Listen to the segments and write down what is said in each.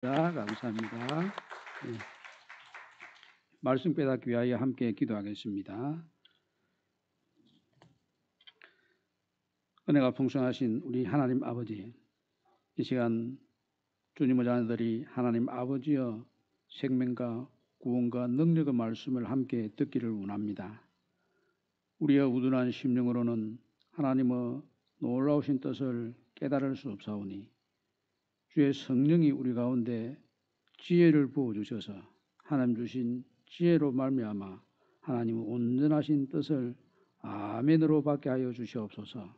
감사합니다. 예, 말씀 깨닫기 위하여 함께 기도하겠습니다. 은혜가 풍성하신 우리 하나님 아버지, 이 시간 주님의 자녀들이 하나님 아버지여 생명과 구원과 능력의 말씀을 함께 듣기를 원합니다. 우리의 우둔한 심령으로는 하나님의 놀라우신 뜻을 깨달을 수 없사오니 주의 성령이 우리 가운데 지혜를 부어주셔서 하나님 주신 지혜로 말미암아 하나님의 온전하신 뜻을 아멘으로 받게 하여 주시옵소서.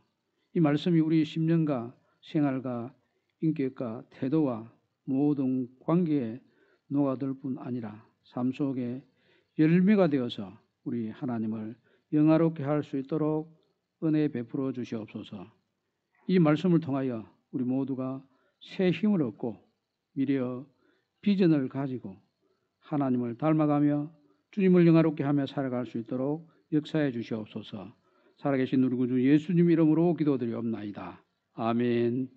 이 말씀이 우리 심령과 생활과 인격과 태도와 모든 관계에 녹아들 뿐 아니라 삶 속에 열매가 되어서 우리 하나님을 영화롭게 할 수 있도록 은혜 베풀어 주시옵소서. 이 말씀을 통하여 우리 모두가 새 힘을 얻고 미래의 비전을 가지고 하나님을 닮아가며 주님을 영화롭게 하며 살아갈 수 있도록 역사해 주시옵소서. 살아계신 우리 구주 예수님 이름으로 기도드리옵나이다. 아멘.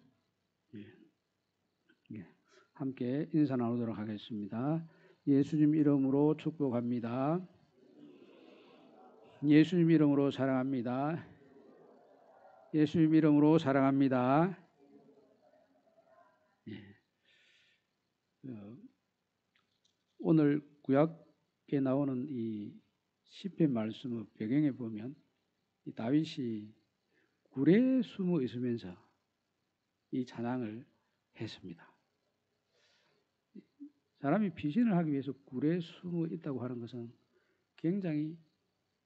함께 인사 나누도록 하겠습니다. 예수님 이름으로 축복합니다. 예수님 이름으로 사랑합니다. 예수님 이름으로 사랑합니다. 오늘 구약에 나오는 이 시편 말씀의 배경에 보면 이 다윗이 굴에 숨어 있으면서 이 찬양을 했습니다. 사람이 피신을 하기 위해서 굴에 숨어 있다고 하는 것은 굉장히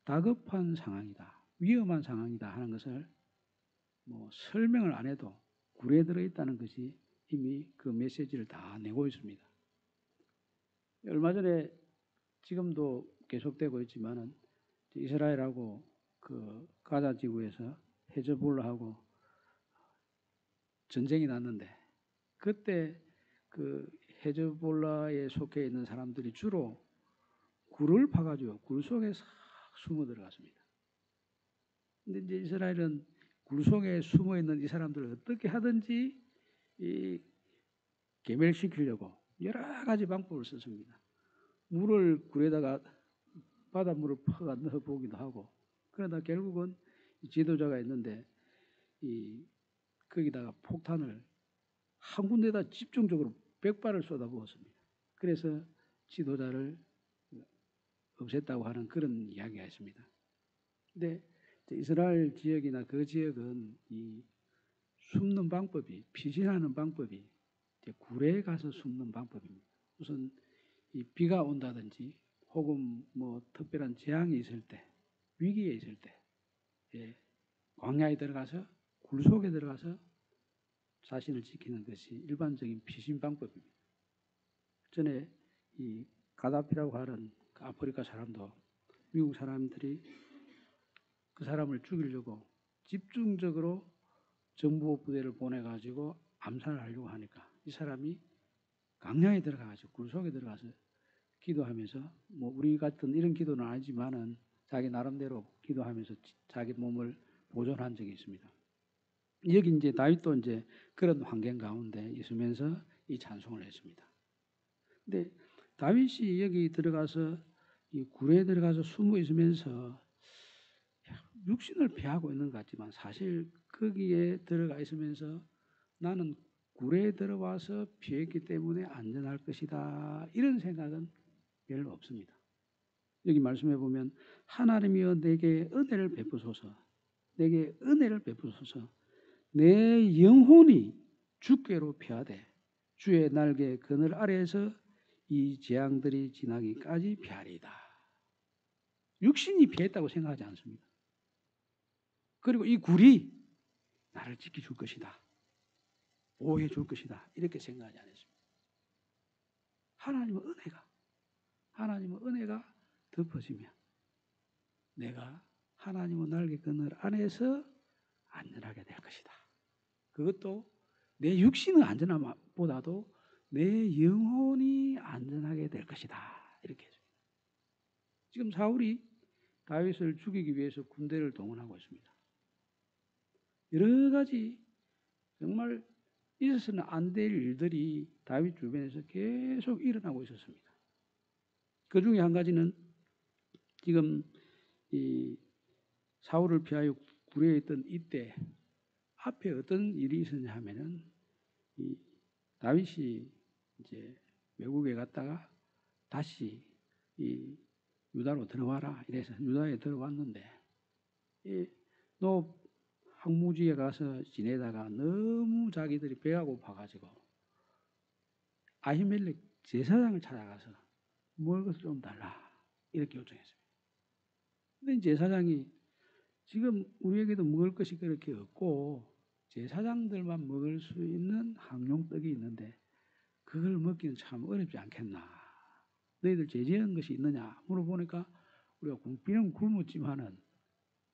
다급한 상황이다, 위험한 상황이다 하는 것을 설명을 안 해도 굴에 들어있다는 것이 이미 그 메시지를 다 내고 있습니다. 얼마 전에 지금도 계속되고 있지만은 이스라엘하고 그 가자 지구에서 헤즈볼라하고 전쟁이 났는데 그때 그 헤즈볼라에 속해 있는 사람들이 주로 굴을 파가지고 굴 속에 싹 숨어 들어갔습니다. 근데 이제 이스라엘은 굴 속에 숨어 있는 이 사람들을 어떻게 하든지 이 괴멸시키려고 여러 가지 방법을 썼습니다. 물을 굴에다가 바닷물을 퍼가 넣어 보기도 하고, 그러다 결국은 지도자가 있는데 거기다가 폭탄을 한 군데다 집중적으로 100발을 쏟아부었습니다. 그래서 지도자를 없앴다고 하는 그런 이야기가 있습니다. 근데 이스라엘 지역이나 그 지역은 이 숨는 방법이, 피신하는 방법이 굴에 가서 숨는 방법입니다. 우선 이 비가 온다든지 혹은 특별한 재앙이 있을 때, 위기에 있을 때 광야에 들어가서 굴 속에 들어가서 자신을 지키는 것이 일반적인 피신 방법입니다. 전에 이 가다피라고 하는 그 아프리카 사람도 미국 사람들이 그 사람을 죽이려고 집중적으로 정보 부대를 보내가지고 암살을 하려고 하니까 이 사람이 강야에 들어가가지고 굴 속에 들어가서 기도하면서 우리 같은 이런 기도는 아니지만은 자기 나름대로 기도하면서 자기 몸을 보존한 적이 있습니다. 여기 이제 다윗도 이제 그런 환경 가운데 있으면서 이 찬송을 했습니다. 근데 다윗이 여기 들어가서 이 굴에 들어가서 숨어 있으면서 육신을 피하고 있는 것 같지만 사실 거기에 들어가 있으면서 나는 굴에 들어와서 피했기 때문에 안전할 것이다, 이런 생각은 별로 없습니다. 여기 말씀해 보면 하나님이여 내게 은혜를 베푸소서, 내게 은혜를 베푸소서, 내 영혼이 주께로 피하되 주의 날개 그늘 아래에서 이 재앙들이 지나기까지 피하리이다. 육신이 피했다고 생각하지 않습니다. 그리고 이 굴이 나를 지켜줄 것이다, 보호해 줄 것이다, 이렇게 생각하지 않았습니다. 하나님의 은혜가 덮어지면 내가 하나님의 날개 그늘 안에서 안전하게 될 것이다. 그것도 내 육신의 안전함보다도 내 영혼이 안전하게 될 것이다, 이렇게 했습니다. 지금 사울이 다윗을 죽이기 위해서 군대를 동원하고 있습니다. 여러 가지 정말 있어서는 안 될 일들이 다윗 주변에서 계속 일어나고 있었습니다. 그 중에 한 가지는 지금 이 사울을 피하여 굴에 있던 이때 앞에 어떤 일이 있었냐 하면은 이 다윗이 이제 외국에 갔다가 다시 이 유다로 들어와라 이래서 유다에 들어왔는데 이 노 항무지에 가서 지내다가 너무 자기들이 배가 고파가지고 아히멜렉 제사장을 찾아가서 먹을 것을 좀 달라 이렇게 요청했습니다. 근데 제사장이 지금 우리에게도 먹을 것이 그렇게 없고 제사장들만 먹을 수 있는 항용떡이 있는데 그걸 먹기는 참 어렵지 않겠나. 너희들 죄지은 것이 있느냐 물어보니까 우리가 굶기는 굶었지만은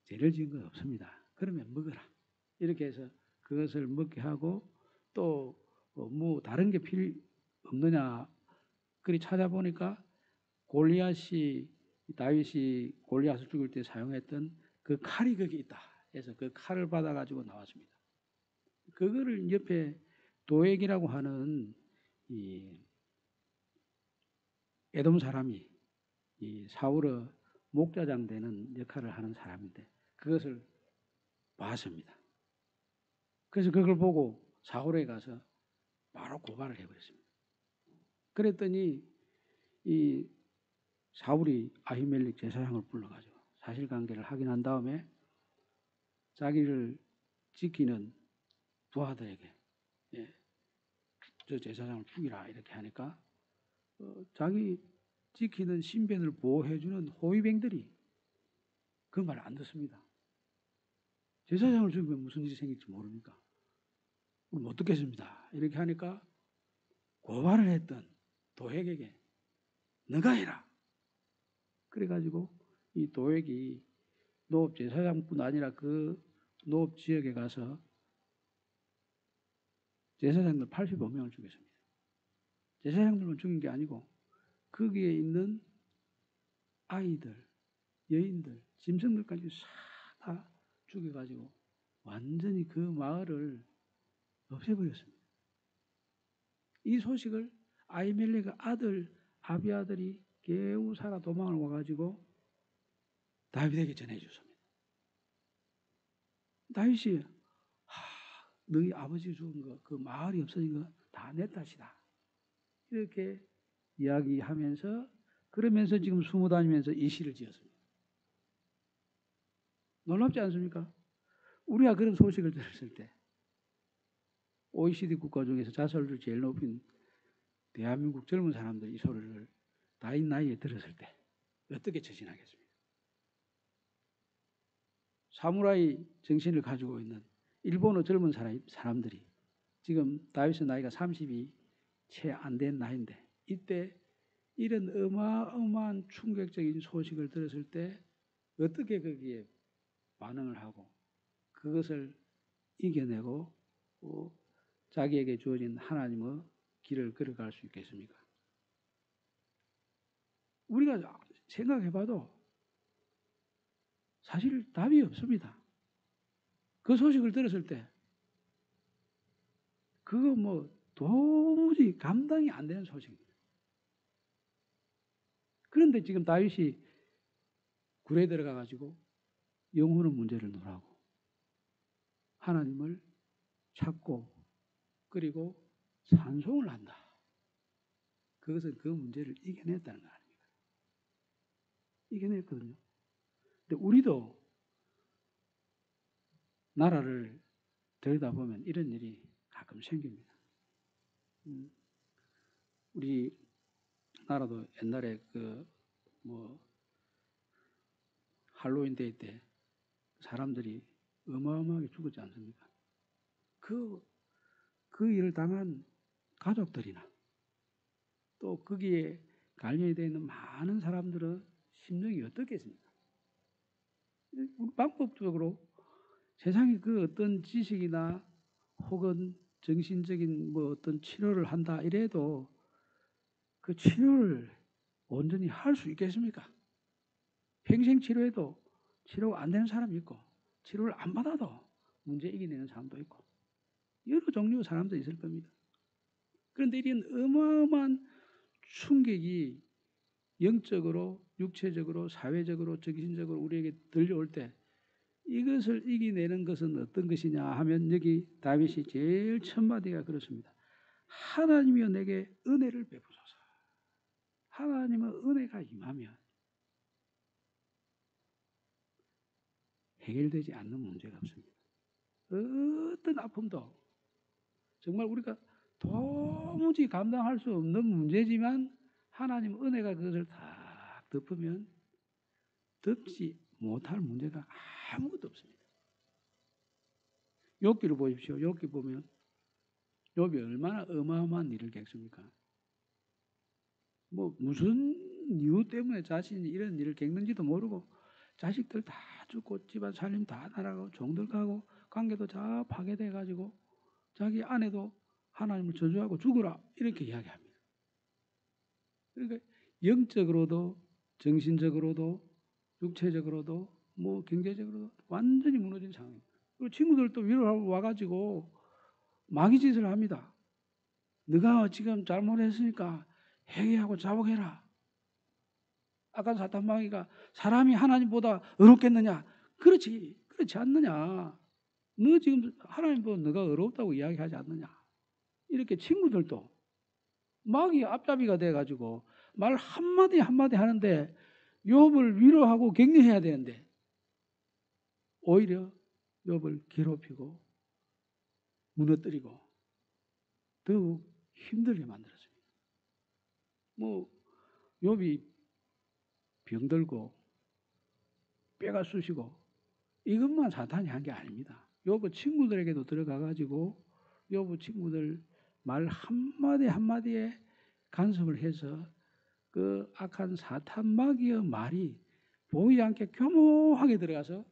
죄를 지은 건 없습니다. 그러면 먹어라. 이렇게 해서 그것을 먹게 하고 또 뭐 다른 게 필요 없느냐. 그리 찾아보니까 골리앗이 다윗이 골리앗을 죽일 때 사용했던 그 칼이 거기 있다. 그래서 그 칼을 받아가지고 나왔습니다. 그거를 옆에 도액이라고 하는 이 에돔 사람이 이 사울의 목자장 되는 역할을 하는 사람인데 그것을 봤습니다. 그래서 그걸 보고 사울에 가서 바로 고발을 해버렸습니다. 그랬더니 이 사울이 아히멜렉 제사장을 불러가지고 사실관계를 확인한 다음에 자기를 지키는 부하들에게 저 제사장을 죽이라 이렇게 하니까 자기 지키는 신변을 보호해주는 호위병들이 그 말을 안 듣습니다. 제사장을 죽이면 무슨 일이 생길지 모르니까 우리 못 듣겠습니다. 이렇게 하니까 고발을 했던 도액에게 너가 해라. 그래가지고 이 도액이 노업 제사장뿐 아니라 그 노업 지역에 가서 제사장들 85명을 죽였습니다. 제사장들만 죽인 게 아니고 거기에 있는 아이들, 여인들, 짐승들까지 싹 다 죽여가지고 완전히 그 마을을 없애버렸습니다. 이 소식을 아히멜렉의 아들 아비아들이 겨우 살아 도망을 와가지고 다윗에게 전해줬습니다. 다윗이 너희 아버지 죽은 거, 그 마을이 없어진 거 다 내 탓이다. 이렇게 이야기하면서 그러면서 지금 숨어 다니면서 이 시를 지었습니다. 놀랍지 않습니까? 우리가 그런 소식을 들었을 때 OECD 국가 중에서 자살률 제일 높은 대한민국 젊은 사람들이 이 소리를 다윗 나이에 들었을 때 어떻게 처신하겠습니까? 사무라이 정신을 가지고 있는 일본어 젊은 사람들이 지금 다윗의 나이가 30이 채 안 된 나이인데 이때 이런 어마어마한 충격적인 소식을 들었을 때 어떻게 거기에 반응을 하고 그것을 이겨내고 자기에게 주어진 하나님의 길을 걸어갈 수 있겠습니까? 우리가 생각해봐도 사실 답이 없습니다. 그 소식을 들었을 때 그거 뭐 도무지 감당이 안 되는 소식입니다. 그런데 지금 다윗이 굴에 들어가 가지고 영혼의 문제를 논하고 하나님을 찾고 그리고 찬송을 한다. 그것은 그 문제를 이겨냈다는 거 아닙니까? 이겨냈거든요. 근데 우리도 나라를 들여다보면 이런 일이 가끔 생깁니다. 우리 나라도 옛날에 할로윈 데이 때 사람들이 어마어마하게 죽었지 않습니까? 그 일을 당한 가족들이나 또 거기에 관련이 되어 있는 많은 사람들의 심정이 어떻겠습니까? 방법적으로 세상에 그 어떤 지식이나 혹은 정신적인 어떤 치료를 한다 이래도 그 치료를 온전히 할 수 있겠습니까? 평생 치료해도 치료가 안 되는 사람이 있고 치료를 안 받아도 문제 이겨내는 사람도 있고 여러 종류의 사람도 있을 겁니다. 그런데 이런 어마어마한 충격이 영적으로, 육체적으로, 사회적으로, 정신적으로 우리에게 들려올 때 이것을 이겨내는 것은 어떤 것이냐 하면 여기 다윗이 제일 첫 마디가 그렇습니다. 하나님이여 내게 은혜를 베푸소서. 하나님의 은혜가 임하면 해결되지 않는 문제가 없습니다. 어떤 아픔도 정말 우리가 도무지 감당할 수 없는 문제지만 하나님 은혜가 그것을 다 덮으면 덮지 못할 문제가 아무것도 없습니다. 욥기를 보십시오. 욥기 보면 욥이 얼마나 어마어마한 일을 겪습니까? 뭐 무슨 이유 때문에 자신이 이런 일을 겪는지도 모르고 자식들 다 죽고 집안 살림 다 날아가고 종들 가고 관계도 다 파괴돼 가지고 자기 아내도 하나님을 저주하고 죽으라 이렇게 이야기합니다. 그러니까 영적으로도 정신적으로도 육체적으로도 뭐 경제적으로도 완전히 무너진 상황입니다. 그리고 친구들도 위로하고 와가지고 마귀짓을 합니다. 네가 지금 잘못했으니까 회개하고 자복해라. 아까 사탄 마귀가 사람이 하나님보다 어렵겠느냐? 그렇지 않느냐? 너 지금 하나님보다 너가 어렵다고 이야기하지 않느냐? 이렇게 친구들도 마귀 앞잡이가 돼가지고 말 한마디 한마디 하는데 욥을 위로하고 격려해야 되는데 오히려 욥을 괴롭히고 무너뜨리고 더욱 힘들게 만들었습니다. 뭐 욥이 병들고 뼈가 쑤시고 이것만 사탄이 한 게 아닙니다. 욥의 친구들에게도 들어가가지고 욥의 친구들 말 한마디 한마디에 간섭을 해서 그 악한 사탄 마귀의 말이 보이지 않게 교묘하게 들어가서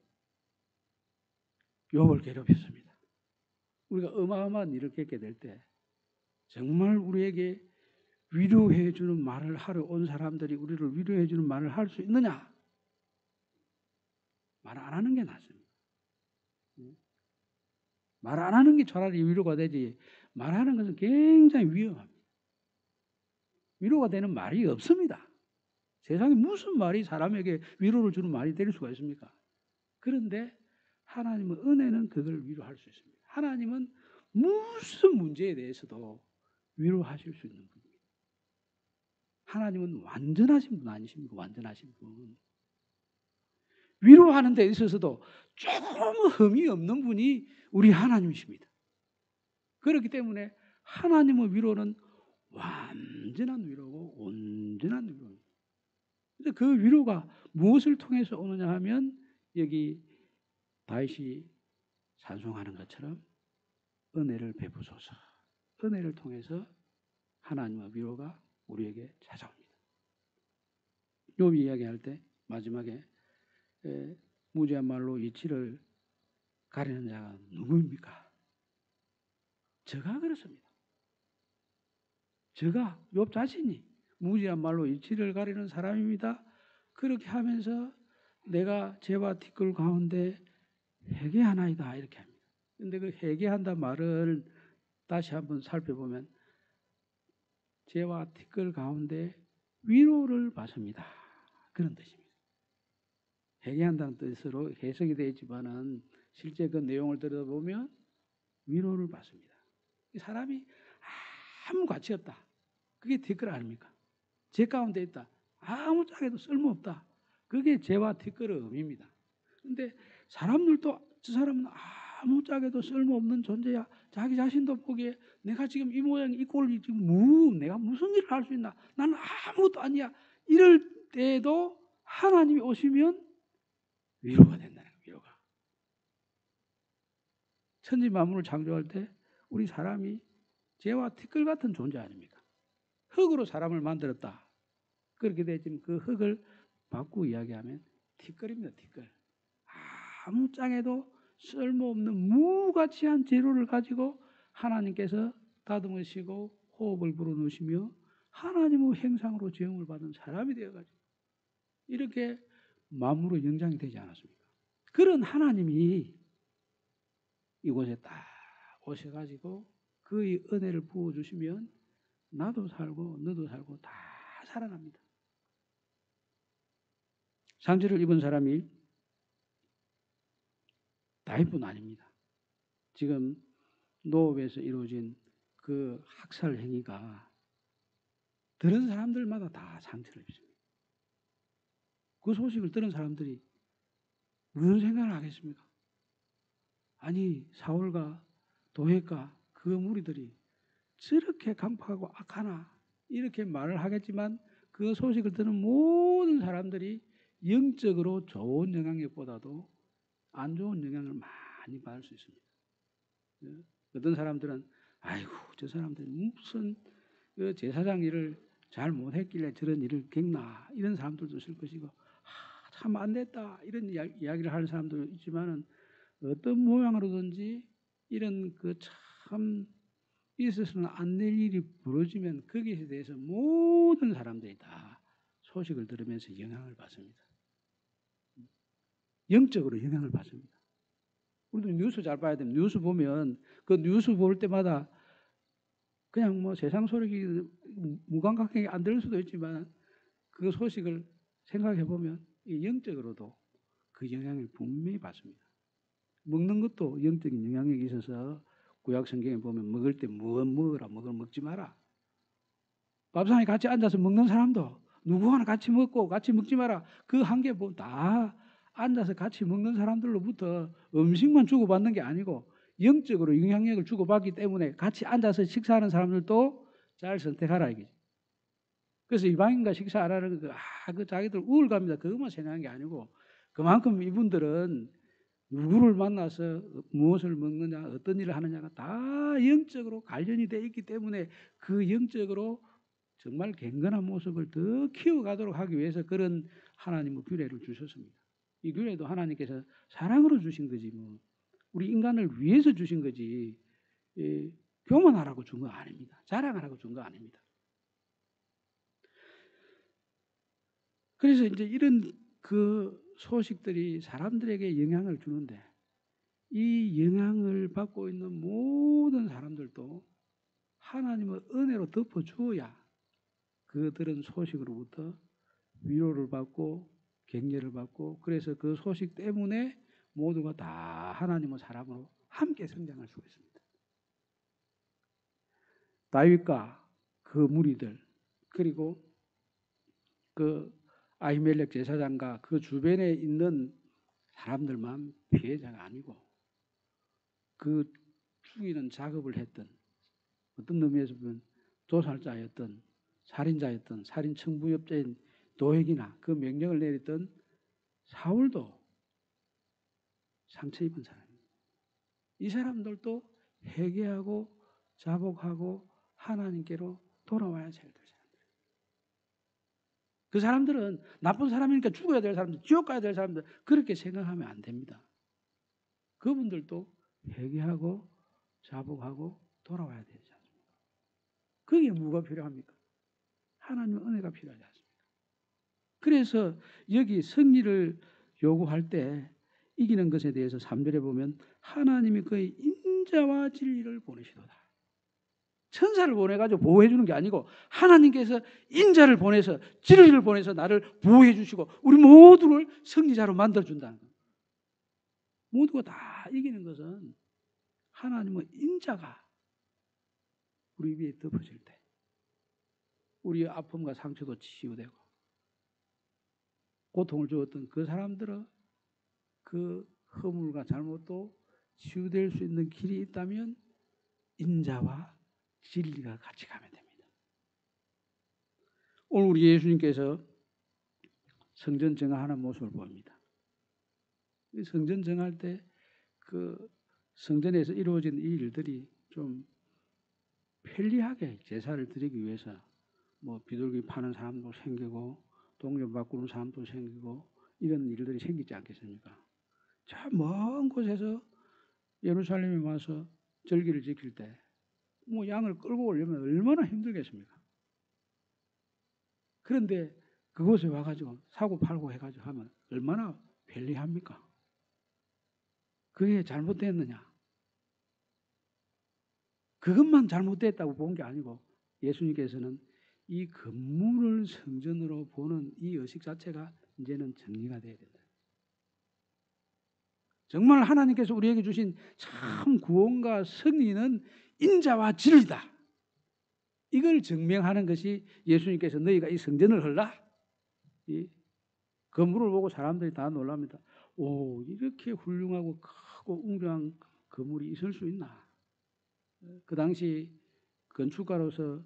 욥을 괴롭혔습니다. 우리가 어마어마한 일을 겪게 될 때 정말 우리에게 위로해 주는 말을 하러 온 사람들이 우리를 위로해 주는 말을 할 수 있느냐? 말 안 하는 게 낫습니다. 말 안 하는 게 차라리 위로가 되지 말하는 것은 굉장히 위험합니다. 위로가 되는 말이 없습니다. 세상에 무슨 말이 사람에게 위로를 주는 말이 될 수가 있습니까? 그런데 하나님의 은혜는 그걸 위로할 수 있습니다. 하나님은 무슨 문제에 대해서도 위로하실 수 있는 분입니다. 하나님은 완전하신 분 아니십니까? 완전하신 분. 위로하는 데 있어서도 조금 흠이 없는 분이 우리 하나님이십니다. 그렇기 때문에 하나님의 위로는 완전한 위로고 온전한 위로입니다. 근데 그 위로가 무엇을 통해서 오느냐 하면 여기 다윗이 찬송하는 것처럼 은혜를 베푸소서. 은혜를 통해서 하나님의 위로가 우리에게 찾아옵니다. 욥이 이야기할 때 마지막에 무지한 말로 이치를 가리는 자가 누구입니까? 저가 그렇습니다. 저가 욥 자신이 무지한 말로 이치를 가리는 사람입니다. 그렇게 하면서 내가 죄와 티끌 가운데 회개하나이다 이렇게 합니다. 그런데 그 회개한다 말을 다시 한번 살펴보면 죄와 티끌 가운데 위로를 받습니다. 그런 뜻입니다. 회개한다는 뜻으로 해석이 되어 있지만은 실제 그 내용을 들여다보면 위로를 받습니다. 이 사람이 아무 가치 없다. 그게 티끌 아닙니까? 죄 가운데 있다. 아무 짝에도 쓸모없다. 그게 죄와 티끌의 의미입니다. 그런데 사람들도 저 사람은 아무 짝에도 쓸모없는 존재야. 자기 자신도 보기에 내가 지금 이 모양 이 꼴이 지금 내가 무슨 일을 할 수 있나? 나는 아무것도 아니야. 이럴 때에도 하나님이 오시면 위로가 된다는 거예요. 위로가. 천지 만물을 창조할 때 우리 사람이 죄와 티끌 같은 존재 아닙니까? 흙으로 사람을 만들었다. 그렇게 되지만 그 흙을 바꾸고 이야기하면 티끌입니다. 티끌. 아무 짝에도 쓸모없는 무가치한 재료를 가지고 하나님께서 다듬으시고 호흡을 불어넣으시며 하나님의 형상으로 지음을 받은 사람이 되어가지고 이렇게 만물의 영장이 되지 않았습니까? 그런 하나님이 이곳에 딱 오셔가지고 그의 은혜를 부어주시면 나도 살고 너도 살고 다 살아납니다. 상처를 입은 사람이 다일뿐 아닙니다. 지금 노업에서 이루어진 그 학살 행위가 들은 사람들마다 다 상처를 입습니다. 그 소식을 들은 사람들이 무슨 생각을 하겠습니까? 아니 사울과 도회과 그 무리들이 저렇게 강팍하고 악하나 이렇게 말을 하겠지만 그 소식을 듣는 모든 사람들이 영적으로 좋은 영향력보다도 안 좋은 영향을 많이 받을 수 있습니다. 어떤 사람들은 아이고 저 사람들이 무슨 그 제사장 일을 잘 못했길래 저런 일을 겪나 이런 사람들도 있을 것이고 참 안 됐다 이런 이야기를 하는 사람도 있지만은 어떤 모양으로든지 이런 그 참 있어서는 안 될 일이 벌어지면 거기에 대해서 모든 사람들이 다 소식을 들으면서 영향을 받습니다. 영적으로 영향을 받습니다. 우리도 뉴스 잘 봐야 됩니다. 뉴스 보면 그 뉴스 볼 때마다 그냥 뭐 세상 소리가 무감각하게 안 들을 수도 있지만 그 소식을 생각해 보면 영적으로도 그 영향을 분명히 받습니다. 먹는 것도 영적인 영향력이 있어서 구약 성경에 보면 먹을 때 무엇 먹으라, 먹을 먹지 마라. 밥상에 같이 앉아서 먹는 사람도 누구 하나 같이 먹고 같이 먹지 마라. 그 한 개 뭐 다 앉아서 같이 먹는 사람들로부터 음식만 주고받는 게 아니고 영적으로 영향력을 주고받기 때문에 같이 앉아서 식사하는 사람들도 잘 선택하라 이게. 그래서 이방인과 식사 안 하는 그 자기들 우울감이다 그것만 생각하는 게 아니고 그만큼 이분들은 누구를 만나서 무엇을 먹느냐 어떤 일을 하느냐가 다 영적으로 관련이 되어 있기 때문에 그 영적으로 정말 경건한 모습을 더 키워가도록 하기 위해서 그런 하나님의 규례를 주셨습니다. 이 규례도 하나님께서 사랑으로 주신 거지 뭐 우리 인간을 위해서 주신 거지 교만하라고 준 거 아닙니다. 자랑하라고 준 거 아닙니다. 그래서 이제 이런 그 소식들이 사람들에게 영향을 주는데 이 영향을 받고 있는 모든 사람들도 하나님의 은혜로 덮어주어야 그들은 소식으로부터 위로를 받고 격려를 받고 그래서 그 소식 때문에 모두가 다 하나님의 사람으로 함께 성장할 수가 있습니다. 다윗과 그 무리들 그리고 그 아히멜렉 제사장과 그 주변에 있는 사람들만 피해자가 아니고 그 죽이는 작업을 했던 어떤 의미에서 보면 도살자였던 살인자였던 살인 청부업자인 도액이나 그 명령을 내렸던 사울도 상처 입은 사람입니다. 이 사람들도 회개하고 자복하고 하나님께로 돌아와야 될 사람들. 그 사람들은 나쁜 사람이니까 죽어야 될 사람들, 지옥 가야 될 사람들 그렇게 생각하면 안 됩니다. 그분들도 회개하고 자복하고 돌아와야 되지 않습니까? 그게 뭐가 필요합니까? 하나님의 은혜가 필요하지 않습니까? 그래서 여기 승리를 요구할 때 이기는 것에 대해서 3절에 보면 하나님이 그의 인자와 진리를 보내시도다. 천사를 보내가지고 보호해 주는 게 아니고 하나님께서 인자를 보내서 진리를 보내서 나를 보호해 주시고 우리 모두를 승리자로 만들어준다는 거예요. 모두가 다 이기는 것은 하나님의 인자가 우리 위에 덮어질 때 우리의 아픔과 상처도 치유되고 고통을 주었던 그 사람들은 그 허물과 잘못도 치유될 수 있는 길이 있다면 인자와 진리가 같이 가면 됩니다. 오늘 우리 예수님께서 성전 정화하는 모습을 보입니다. 성전 정할 때 그 성전에서 이루어진 이 일들이 좀 편리하게 제사를 드리기 위해서 뭐 비둘기 파는 사람도 생기고 동전 바꾸는 사람도 생기고 이런 일들이 생기지 않겠습니까? 저 먼 곳에서 예루살렘에 와서 절기를 지킬 때 뭐 양을 끌고 오려면 얼마나 힘들겠습니까? 그런데 그곳에 와가지고 사고 팔고 해가지고 하면 얼마나 편리합니까? 그게 잘못됐느냐? 그것만 잘못됐다고 본 게 아니고 예수님께서는 이 건물을 성전으로 보는 이 의식 자체가 이제는 정리가 돼야 된다. 정말 하나님께서 우리에게 주신 참 구원과 승리는 인자와 진리다. 이걸 증명하는 것이 예수님께서 너희가 이 성전을 헐라. 이 건물을 보고 사람들이 다 놀랍니다. 오, 이렇게 훌륭하고 크고 웅장한 건물이 있을 수 있나? 그 당시 건축가로서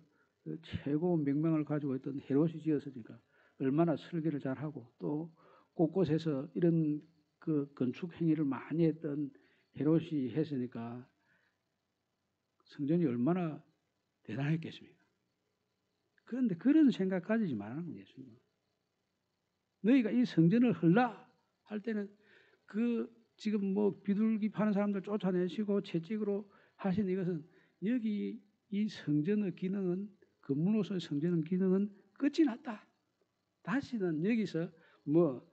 최고 명명을 가지고 있던 헤롯이 지었으니까 얼마나 설계를 잘하고 또 곳곳에서 이런 그 건축 행위를 많이 했던 헤롯이 했으니까 성전이 얼마나 대단했겠습니까? 그런데 그런 생각 가지지 말라는 거예요. 예수님은. 너희가 이 성전을 헐라 할 때는 그 지금 뭐 비둘기 파는 사람들 쫓아내시고 채찍으로 하신 이것은 여기 이 성전의 기능은 건물로서의 성전의 기능은 끝이 났다. 다시는 여기서 뭐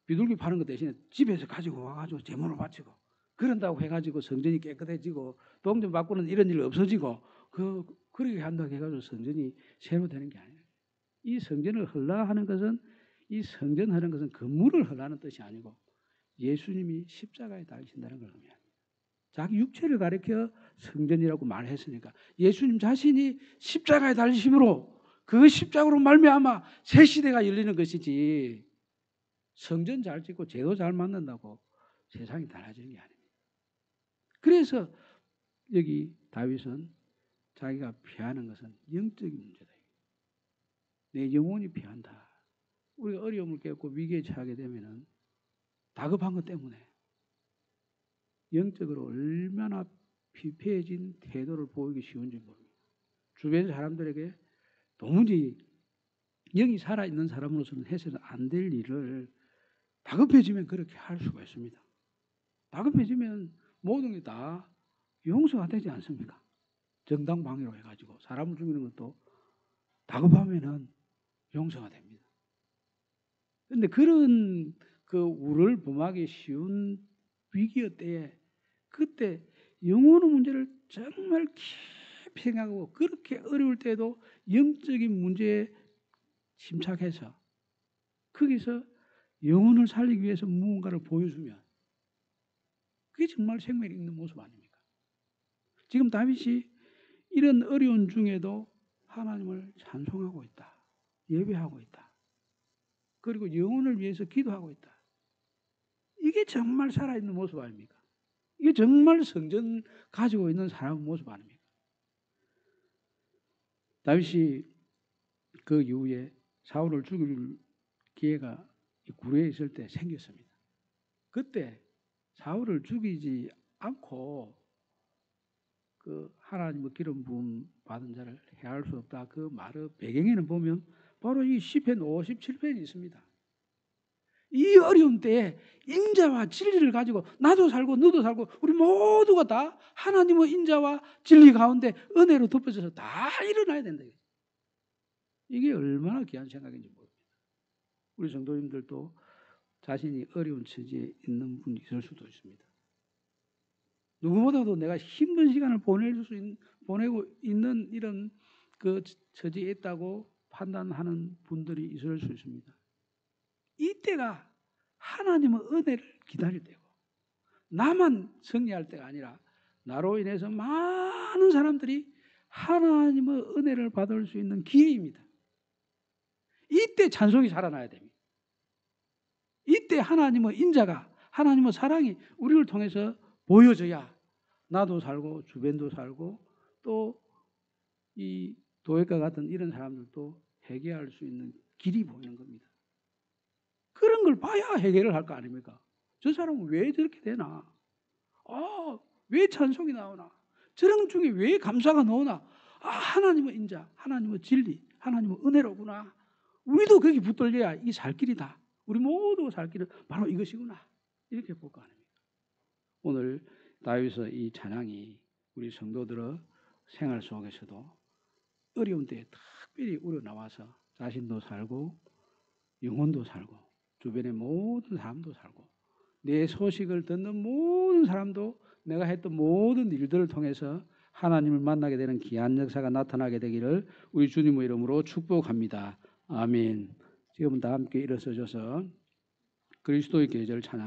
비둘기 파는 것 대신에 집에서 가지고 와가지고 제물을 바치고 그런다고 해가지고 성전이 깨끗해지고 동전 바꾸는 이런 일 없어지고 그렇게 한다고 해가지고 성전이 새로 되는 게 아니에요. 이 성전을 헐라 하는 것은 이 성전 하는 것은 건물을 헐라는 뜻이 아니고 예수님이 십자가에 달리신다는 걸 의미합니다. 자기 육체를 가리켜 성전이라고 말했으니까 예수님 자신이 십자가에 달리심으로 그 십자가로 말미암아 새 시대가 열리는 것이지 성전 잘 짓고 제도 잘 만든다고 세상이 달라지는 게 아닙니다. 그래서 여기 다윗은 자기가 피하는 것은 영적인 문제다. 내 영혼이 피한다. 우리가 어려움을 겪고 위기에 처하게 되면은 다급한 것 때문에 영적으로 얼마나 피폐해진 태도를 보이기 쉬운지 모릅니다. 주변 사람들에게 도무지 영이 살아있는 사람으로서는 해서는 안 될 일을 다급해지면 그렇게 할 수가 있습니다. 다급해지면 모든 게 다 용서가 되지 않습니까? 정당방위로 해가지고 사람을 죽이는 것도 다급하면은 용서가 됩니다. 그런데 그런 그 우를 범하기 쉬운 위기의 때에 그때 영혼의 문제를 정말 깊이 생각하고 그렇게 어려울 때도 영적인 문제에 침착해서 거기서 영혼을 살리기 위해서 무언가를 보여주면 그게 정말 생명이 있는 모습 아닙니까? 지금 다윗이 이런 어려운 중에도 하나님을 찬송하고 있다. 예배하고 있다. 그리고 영혼을 위해서 기도하고 있다. 이게 정말 살아있는 모습 아닙니까? 이게 정말 성전 가지고 있는 사람의 모습 아닙니까? 다윗이 그 이후에 사울을 죽일 기회가 구례에 있을 때 생겼습니다. 그때 사울을 죽이지 않고 그 하나님의 기름 부음 받은 자를 해할 수 없다. 그 말의 배경에는 보면 바로 이 시편 57편이 있습니다. 이 어려운 때에 인자와 진리를 가지고 나도 살고 너도 살고 우리 모두가 다 하나님의 인자와 진리 가운데 은혜로 덮어져서 다 일어나야 된다. 이게 얼마나 귀한 생각인지 모릅니다. 우리 성도님들도 자신이 어려운 처지에 있는 분이 있을 수도 있습니다. 누구보다도 내가 힘든 시간을 보내고 있는 이런 그 처지에 있다고 판단하는 분들이 있을 수 있습니다. 이때가 하나님의 은혜를 기다릴 때고 나만 승리할 때가 아니라 나로 인해서 많은 사람들이 하나님의 은혜를 받을 수 있는 기회입니다. 이때 찬송이 살아나야 됩니다. 이때 하나님의 인자가 하나님의 사랑이 우리를 통해서 보여져야 나도 살고 주변도 살고 또 이 도액과 같은 이런 사람들도 해결할 수 있는 길이 보이는 겁니다. 그런 걸 봐야 해결을 할 거 아닙니까? 저 사람은 왜 저렇게 되나? 왜 찬송이 나오나? 저런 중에 왜 감사가 나오나? 하나님의 인자, 하나님의 진리, 하나님의 은혜로구나. 우리도 거기 붙들려야 이 살 길이다. 우리 모두 살 길은 바로 이것이구나. 이렇게 볼 거 아닙니까? 오늘 다윗의 이 찬양이 우리 성도들의 생활 속에서도 어려운 때에 특별히 우러나와서 자신도 살고 영혼도 살고 주변의 모든 사람도 살고 내 소식을 듣는 모든 사람도 내가 했던 모든 일들을 통해서 하나님을 만나게 되는 귀한 역사가 나타나게 되기를 우리 주님의 이름으로 축복합니다. 아멘. 지금은 다 함께 일어서셔서 그리스도의 계절 찬양